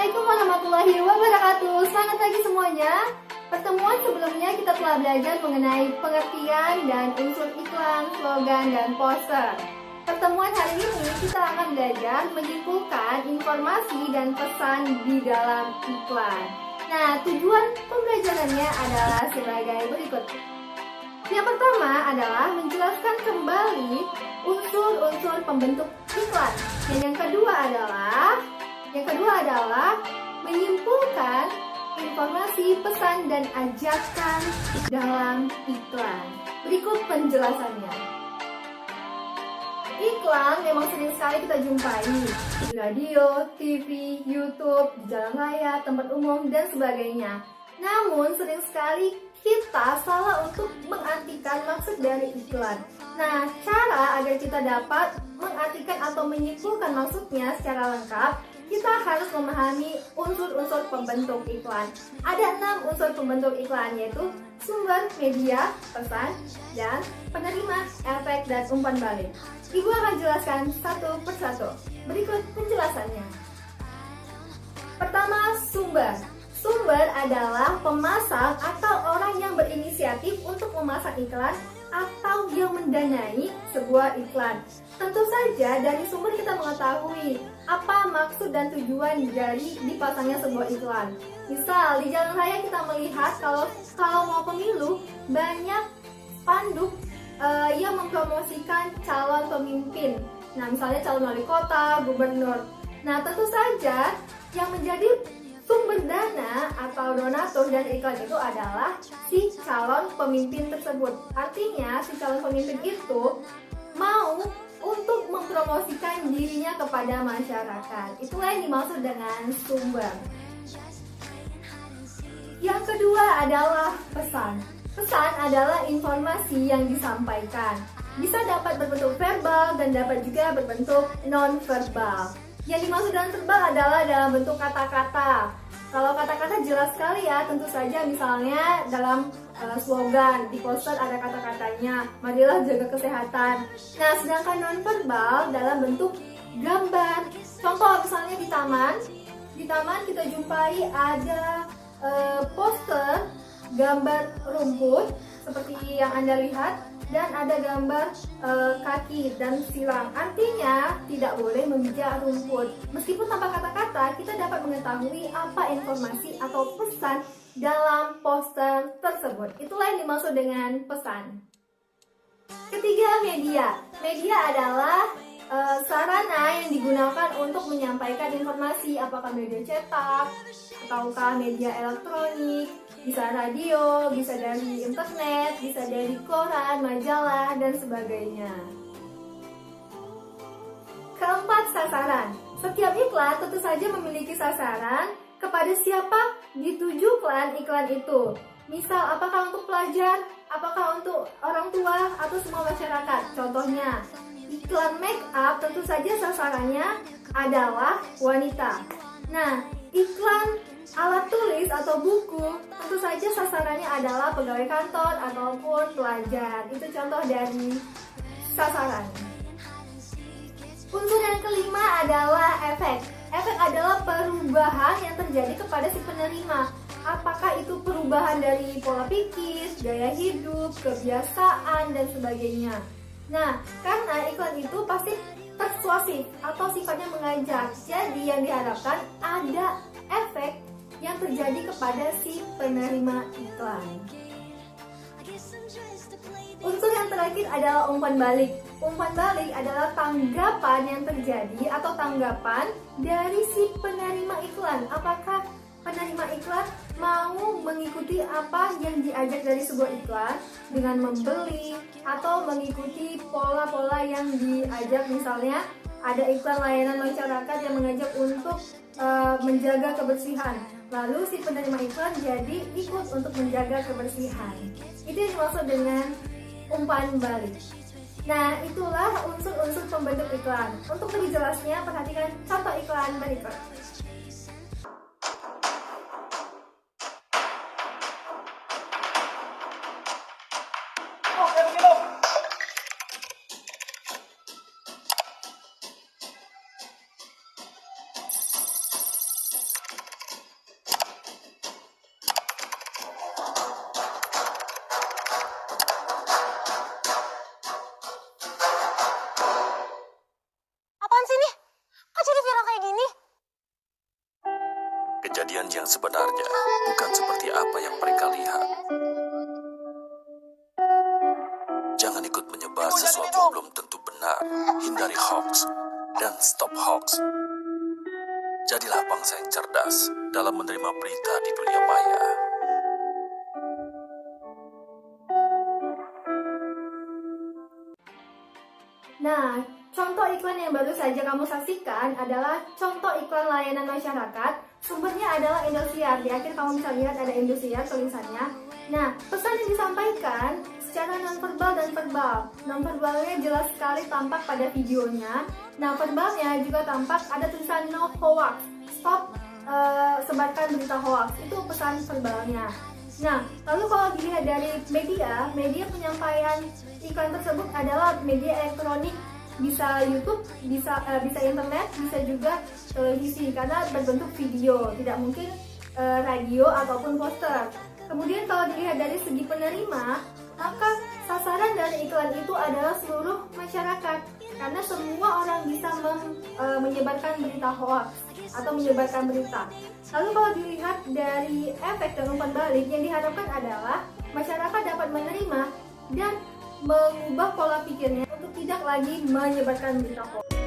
Assalamualaikum warahmatullahi wabarakatuh. Selamat pagi semuanya. Pertemuan sebelumnya kita telah belajar mengenai pengertian dan unsur iklan, slogan, dan poster. Pertemuan hari ini kita akan belajar menyimpulkan informasi dan pesan di dalam iklan. Nah, tujuan pembelajarannya adalah sebagai berikut. Yang pertama adalah menjelaskan kembali unsur-unsur pembentuk iklan. Dan yang kedua adalah menyimpulkan informasi, pesan, dan ajakan dalam iklan. Berikut penjelasannya. Iklan memang sering sekali kita jumpai di radio, TV, YouTube, di jalan raya, tempat umum, dan sebagainya. Namun sering sekali kita salah untuk mengartikan maksud dari iklan. Nah, cara agar kita dapat mengartikan atau menyimpulkan maksudnya secara lengkap, kita harus memahami unsur-unsur pembentuk iklan. Ada 6 unsur pembentuk iklan, yaitu sumber, media, pesan, dan penerima, efek, dan umpan balik. Ibu akan jelaskan satu persatu. Berikut penjelasannya. Pertama, sumber. Sumber adalah pemasang atau orang yang berinisiatif untuk memasang iklan atau yang mendanai sebuah iklan. Tentu saja dari sumber kita mengetahui apa maksud dan tujuan dari dipasangnya sebuah iklan. Misal di jalan raya kita melihat kalau mau pemilu banyak spanduk yang mempromosikan calon pemimpin. Nah, misalnya calon wali kota, gubernur. Nah, tentu saja yang menjadi sumber dana atau donatur dan iklan itu adalah si calon pemimpin tersebut. Artinya si calon pemimpin itu mau untuk mempromosikan dirinya kepada masyarakat. Itulah yang dimaksud dengan sumber. Yang kedua adalah pesan. Pesan adalah informasi yang disampaikan. Bisa dapat berbentuk verbal dan dapat juga berbentuk non-verbal. Yang dimaksud dengan verbal adalah dalam bentuk kata-kata. Kalau kata-kata jelas sekali ya, tentu saja misalnya dalam slogan, di poster ada kata-katanya, marilah jaga kesehatan. Nah, sedangkan non-verbal dalam bentuk gambar. Contoh misalnya di taman kita jumpai ada poster gambar rumput seperti yang Anda lihat, dan ada gambar kaki dan silang. Artinya tidak boleh memijak rumput. Meskipun tanpa kata-kata, kita dapat mengetahui apa informasi atau pesan dalam poster tersebut. Itulah yang dimaksud dengan pesan. Ketiga, media. Media adalah sarana yang digunakan untuk menyampaikan informasi, apakah media cetak ataukah media elektronik, bisa radio, bisa dari internet, bisa dari koran, majalah, dan sebagainya. Keempat, sasaran. Setiap iklan tentu saja memiliki sasaran kepada siapa ditujukan iklan itu. Misal, apakah untuk pelajar, apakah untuk orang tua, atau semua masyarakat. Contohnya, iklan make up tentu saja sasarannya adalah wanita. Nah, iklan alat tulis atau buku tentu saja sasarannya adalah pegawai kantor ataupun pelajar. Itu contoh dari sasaran. Unsur yang kelima adalah efek. Efek adalah perubahan yang terjadi kepada si penerima. Apakah itu perubahan dari pola pikir, gaya hidup, kebiasaan, dan sebagainya. Nah, karena iklan itu pasti persuasif atau sifatnya mengajak. Jadi yang diharapkan ada efek yang terjadi kepada si penerima iklan. Unsur yang terakhir adalah umpan balik. Umpan balik adalah tanggapan yang terjadi atau tanggapan dari si penerima iklan. Apakah penerima iklan mau mengikuti apa yang diajak dari sebuah iklan dengan membeli atau mengikuti pola-pola yang diajak. Misalnya ada iklan layanan masyarakat yang mengajak untuk menjaga kebersihan. Lalu si penerima iklan jadi ikut untuk menjaga kebersihan. Itu yang dimaksud dengan umpan balik. Nah, itulah unsur-unsur pembentuk iklan. Untuk lebih jelasnya, perhatikan contoh iklan berikut. Keadaan yang sebenarnya bukan seperti apa yang mereka lihat. Jangan ikut menyebar sesuatu yang belum tentu benar. Hindari hoax dan stop hoax. Jadilah bangsa yang cerdas dalam menerima berita di dunia maya. Nah, contoh iklan yang baru saja kamu saksikan adalah contoh iklan layanan masyarakat. Sumbernya adalah Indosiar. Di akhir kamu bisa lihat ada Indosiar tulisannya. Nah, pesan yang disampaikan secara nonverbal dan verbal. Nonverbalnya jelas sekali tampak pada videonya. Nah, verbalnya juga tampak ada tulisan no hoax. Stop sebarkan berita hoax. Itu pesan verbalnya. Nah, lalu kalau dilihat dari media penyampaian iklan tersebut adalah media elektronik, bisa YouTube, bisa internet, bisa juga televisi karena berbentuk video, tidak mungkin radio ataupun poster. Kemudian kalau dilihat dari segi penerima, maka sasaran dari iklan itu adalah seluruh masyarakat karena semua orang bisa menyebarkan berita hoax atau menyebarkan berita. Lalu kalau dilihat dari efek dan umpan balik, yang diharapkan adalah masyarakat dapat menerima dan mengubah pola pikirnya untuk tidak lagi menyebarkan berita hoax.